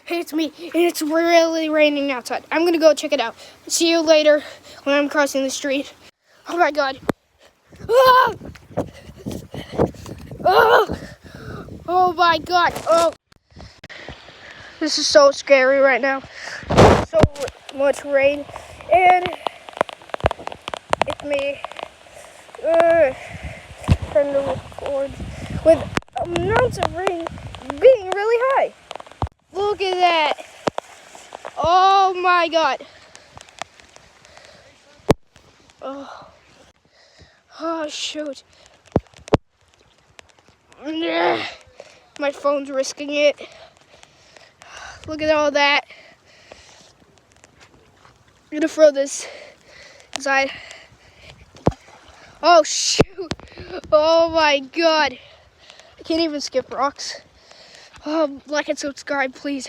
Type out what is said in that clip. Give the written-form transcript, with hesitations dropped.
It's me, and it's really raining outside. I'm gonna go check it out. See you later when I'm crossing the street. Oh my god. Ah! Oh! Oh my god. Oh. This is so scary right now. So much rain, and it's me trying to record with amounts of rain being really high. Look at that. Oh my god. Oh, oh shoot. My phone's risking it. Look at all that. I'm gonna throw this inside. Oh shoot. Oh my god. I can't even skip rocks. Like and subscribe, please.